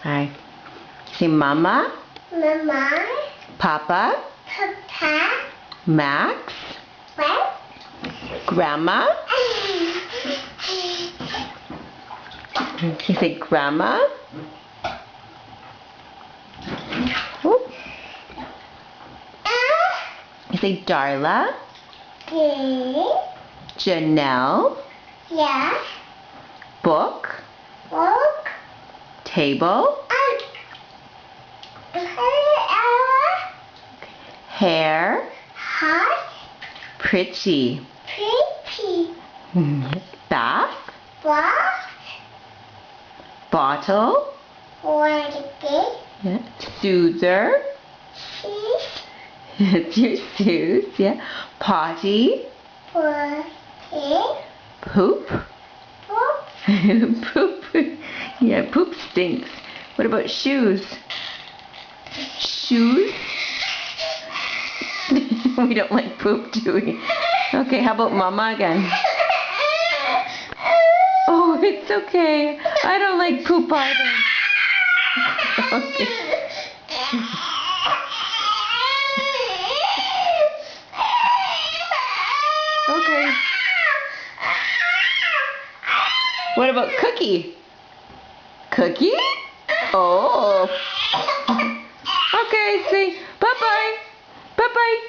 Alright. Say Mama. Mama. Papa. Papa. Max. What? Grandma. You say Grandma. Whoop. You say Darla. Janelle. Yeah. Book. Book. Table. Hair. Heart. Pretty. Pretty. Bath. Bath. Bottle. Water. Yeah. Soother. Cheese. It's your soothe. Yeah. Potty. Potty. Poop. Poop. Poop. Yeah, poop stinks. What about shoes? Shoes? We don't like poop, do we? Okay, how about Mama again? Oh, it's okay. I don't like poop either. Okay. Okay. What about Cookie? Cookie? Oh. Okay, say bye-bye. Bye-bye.